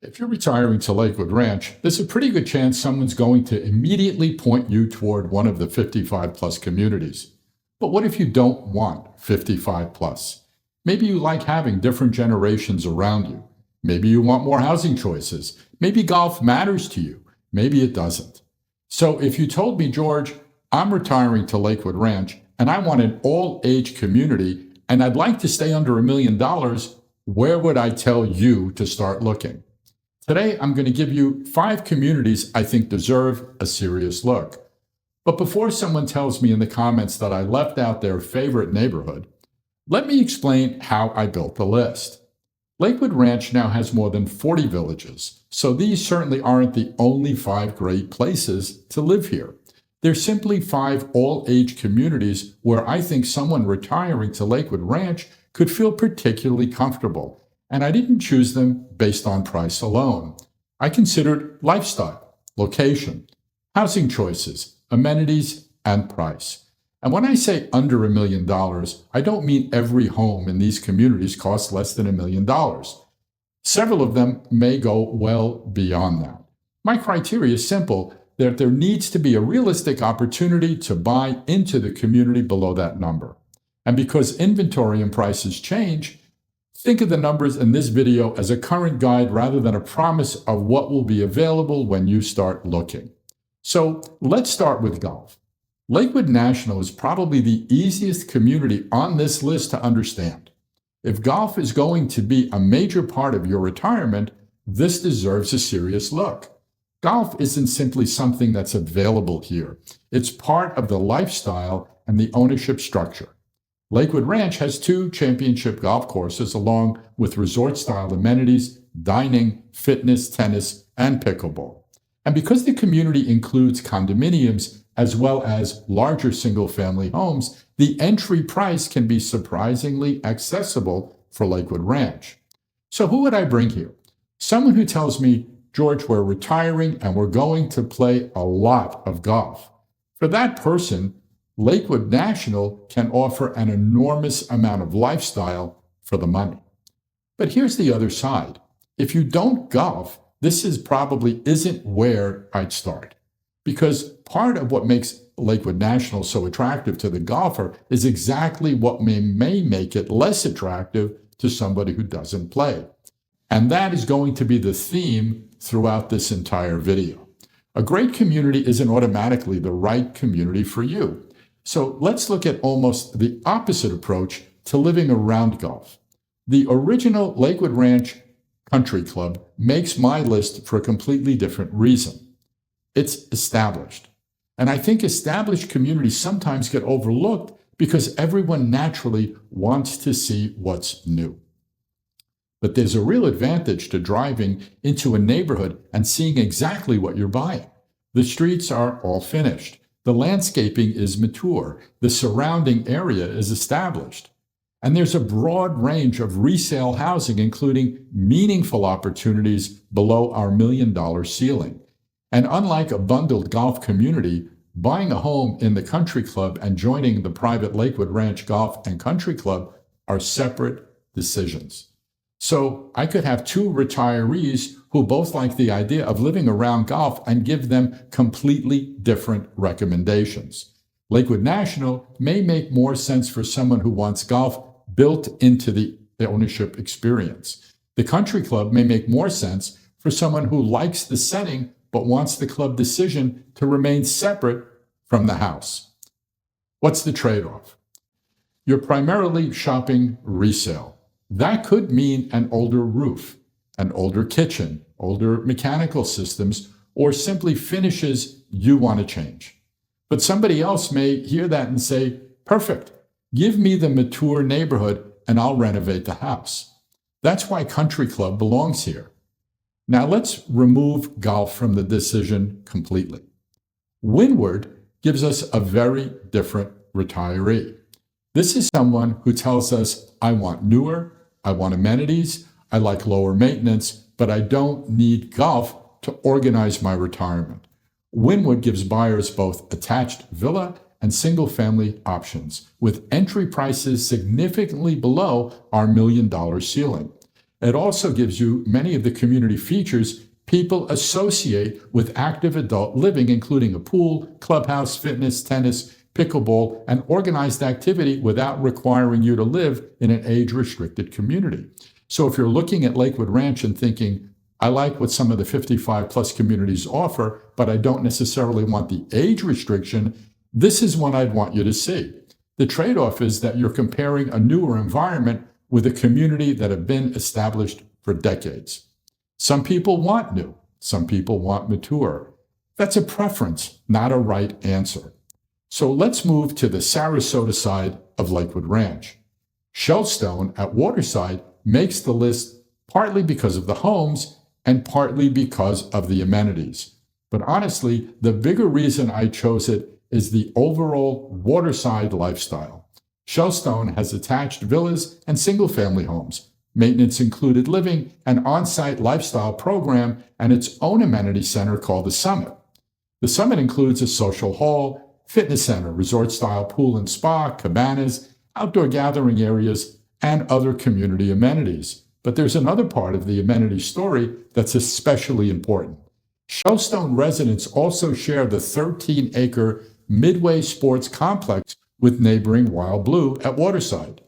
If you're retiring to Lakewood Ranch, there's a pretty good chance someone's going to immediately point you toward one of the 55 plus communities. But what if you don't want 55 plus? Maybe you like having different generations around you. Maybe you want more housing choices. Maybe golf matters to you. Maybe it doesn't. So if you told me, George, I'm retiring to Lakewood Ranch and I want an all-age community and I'd like to stay under $1 million, where would I tell you to start looking? Today, I'm going to give you 5 communities I think deserve a serious look. But before someone tells me in the comments that I left out their favorite neighborhood, let me explain how I built the list. Lakewood Ranch now has more than 40 villages, so these certainly aren't the only 5 great places to live here. They're simply 5 all-age communities where I think someone retiring to Lakewood Ranch could feel particularly comfortable. And I didn't choose them based on price alone. I considered lifestyle, location, housing choices, amenities, and price. And when I say under $1 million, I don't mean every home in these communities costs less than $1 million. Several of them may go well beyond that. My criteria is simple, that there needs to be a realistic opportunity to buy into the community below that number. And because inventory and prices change, think of the numbers in this video as a current guide rather than a promise of what will be available when you start looking. So let's start with golf. Lakewood National is probably the easiest community on this list to understand. If golf is going to be a major part of your retirement, this deserves a serious look. Golf isn't simply something that's available here. It's part of the lifestyle and the ownership structure. Lakewood Ranch has 2 championship golf courses along with resort-style amenities, dining, fitness, tennis, and pickleball. And because the community includes condominiums as well as larger single-family homes, the entry price can be surprisingly accessible for Lakewood Ranch. So who would I bring here? Someone who tells me, George, we're retiring and we're going to play a lot of golf. For that person, Lakewood National can offer an enormous amount of lifestyle for the money. But here's the other side. If you don't golf, this probably isn't where I'd start. Because part of what makes Lakewood National so attractive to the golfer is exactly what may make it less attractive to somebody who doesn't play. And that is going to be the theme throughout this entire video. A great community isn't automatically the right community for you. So let's look at almost the opposite approach to living around golf. The original Lakewood Ranch Country Club makes my list for a completely different reason. It's established. And I think established communities sometimes get overlooked because everyone naturally wants to see what's new. But there's a real advantage to driving into a neighborhood and seeing exactly what you're buying. The streets are all finished. The landscaping is mature. The surrounding area is established. And there's a broad range of resale housing, including meaningful opportunities below our $1 million ceiling. And unlike a bundled golf community, buying a home in the country club and joining the private Lakewood Ranch Golf and Country Club are separate decisions. So I could have 2 retirees who both like the idea of living around golf and give them completely different recommendations. Lakewood National may make more sense for someone who wants golf built into the ownership experience. The country club may make more sense for someone who likes the setting but wants the club decision to remain separate from the house. What's the trade-off? You're primarily shopping resale. That could mean an older roof, an older kitchen, older mechanical systems, or simply finishes you want to change. But somebody else may hear that and say, perfect, give me the mature neighborhood and I'll renovate the house. That's why Country Club belongs here. Now let's remove golf from the decision completely. Windward gives us a very different retiree. This is someone who tells us, I want newer, I want amenities, I like lower maintenance, but I don't need golf to organize my retirement. Windward gives buyers both attached villa and single-family options, with entry prices significantly below our $1 million ceiling. It also gives you many of the community features people associate with active adult living, including a pool, clubhouse, fitness, tennis, pickleball, and organized activity without requiring you to live in an age-restricted community. So if you're looking at Lakewood Ranch and thinking, I like what some of the 55-plus communities offer, but I don't necessarily want the age restriction, this is one I'd want you to see. The trade-off is that you're comparing a newer environment with a community that have been established for decades. Some people want new. Some people want mature. That's a preference, not a right answer. So let's move to the Sarasota-Side of Lakewood Ranch. Shellstone at Waterside makes the list partly because of the homes and partly because of the amenities. But honestly, the bigger reason I chose it is the overall Waterside lifestyle. Shellstone has attached villas and single-family homes, maintenance-included living, an on-site lifestyle program, and its own amenity center called the Summit. The Summit includes a social hall, fitness center, resort-style pool and spa, cabanas, outdoor gathering areas, and other community amenities. But there's another part of the amenity story that's especially important. Shellstone residents also share the 13-acre Midway Sports Complex with neighboring Wild Blue at Waterside.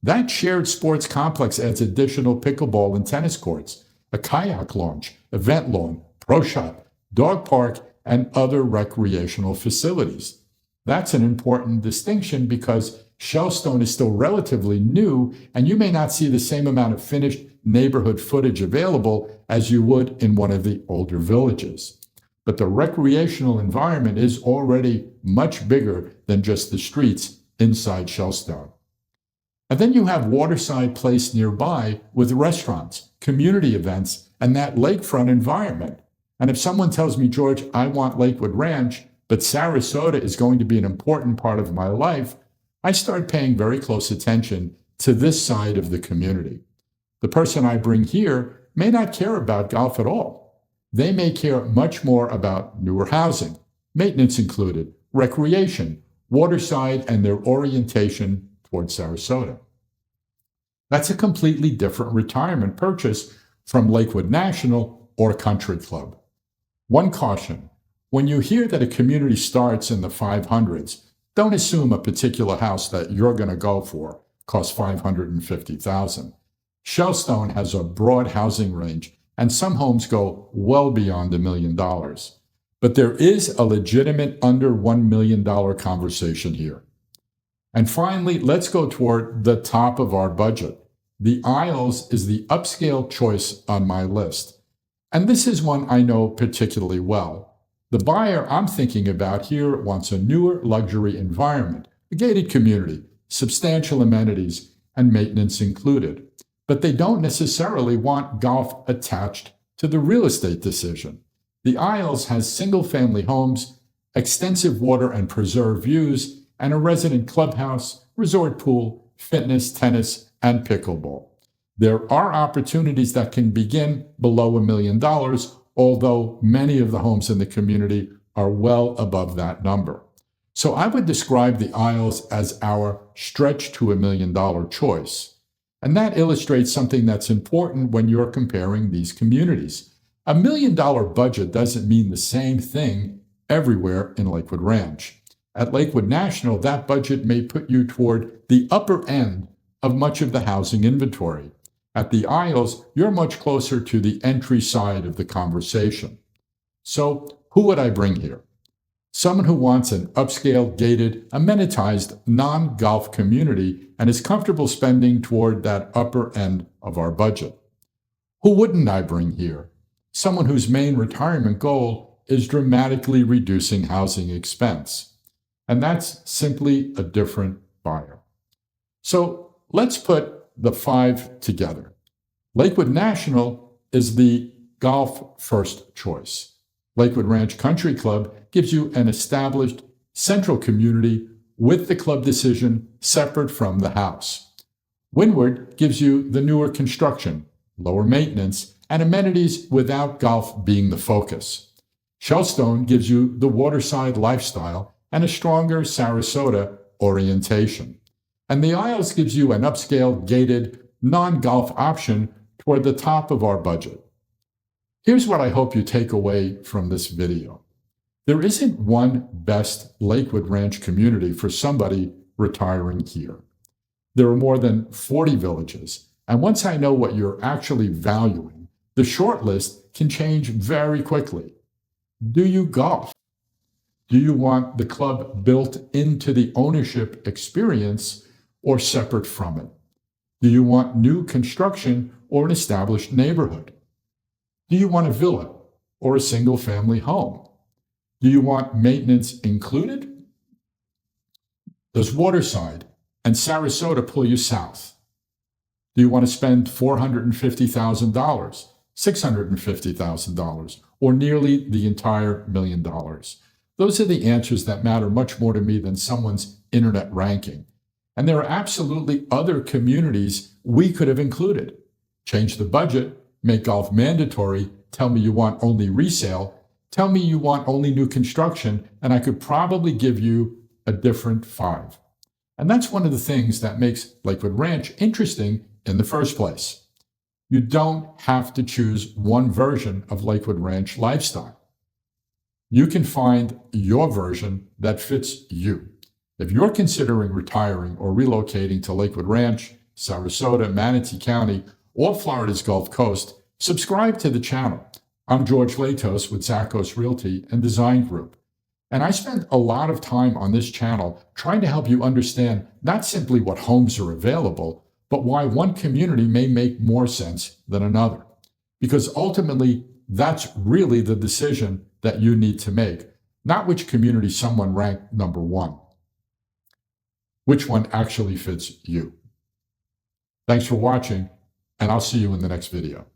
That shared sports complex adds additional pickleball and tennis courts, a kayak launch, event lawn, pro shop, dog park, and other recreational facilities. That's an important distinction because Shellstone is still relatively new, and you may not see the same amount of finished neighborhood footage available as you would in one of the older villages. But the recreational environment is already much bigger than just the streets inside Shellstone. And then you have Waterside Place nearby with restaurants, community events, and that lakefront environment. And if someone tells me, George, I want Lakewood Ranch, but Sarasota is going to be an important part of my life, I start paying very close attention to this side of the community. The person I bring here may not care about golf at all. They may care much more about newer housing, maintenance included, recreation, Waterside, and their orientation toward Sarasota. That's a completely different retirement purchase from Lakewood National or Country Club. One caution, when you hear that a community starts in the 500s, don't assume a particular house that you're going to go for costs $550,000. Shellstone has a broad housing range, and some homes go well beyond $1 million. But there is a legitimate under $1 million conversation here. And finally, let's go toward the top of our budget. The Isles is the upscale choice on my list. And this is one I know particularly well. The buyer I'm thinking about here wants a newer luxury environment, a gated community, substantial amenities, and maintenance included. But they don't necessarily want golf attached to the real estate decision. The Isles has single-family homes, extensive water and preserve views, and a resident clubhouse, resort pool, fitness, tennis, and pickleball. There are opportunities that can begin below $1 million, although many of the homes in the community are well above that number. So I would describe the Isles as our stretch to $1 million choice. And that illustrates something that's important when you're comparing these communities. $1 million budget doesn't mean the same thing everywhere in Lakewood Ranch. At Lakewood National, that budget may put you toward the upper end of much of the housing inventory. At the Isles, you're much closer to the entry side of the conversation. So, who would I bring here? Someone who wants an upscale, gated, amenitized, non-golf community and is comfortable spending toward that upper end of our budget. Who wouldn't I bring here? Someone whose main retirement goal is dramatically reducing housing expense. And that's simply a different buyer. So let's put the five together. Lakewood National is the golf first choice. Lakewood Ranch Country Club gives you an established central community with the club decision separate from the house. Windward gives you the newer construction, lower maintenance, and amenities without golf being the focus. Shellstone gives you the Waterside lifestyle and a stronger Sarasota orientation. And the Isles gives you an upscale, gated, non-golf option toward the top of our budget. Here's what I hope you take away from this video. There isn't one best Lakewood Ranch community for somebody retiring here. There are more than 40 villages, and once I know what you're actually valuing, the short list can change very quickly. Do you golf? Do you want the club built into the ownership experience or separate from it? Do you want new construction or an established neighborhood? Do you want a villa or a single-family home? Do you want maintenance included? Does Waterside and Sarasota pull you south? Do you want to spend $450,000, $650,000, or nearly the entire $1 million? Those are the answers that matter much more to me than someone's internet ranking. And there are absolutely other communities we could have included. Change the budget, make golf mandatory, tell me you want only resale, tell me you want only new construction, and I could probably give you a different 5. And that's one of the things that makes Lakewood Ranch interesting in the first place. You don't have to choose one version of Lakewood Ranch lifestyle. You can find your version that fits you. If you're considering retiring or relocating to Lakewood Ranch, Sarasota, Manatee County, or Florida's Gulf Coast, subscribe to the channel. I'm George Latos with Zakos Realty and Design Group. And I spend a lot of time on this channel trying to help you understand not simply what homes are available, but why one community may make more sense than another. Because ultimately, that's really the decision that you need to make, not which community someone ranked number 1. Which one actually fits you. Thanks for watching, and I'll see you in the next video.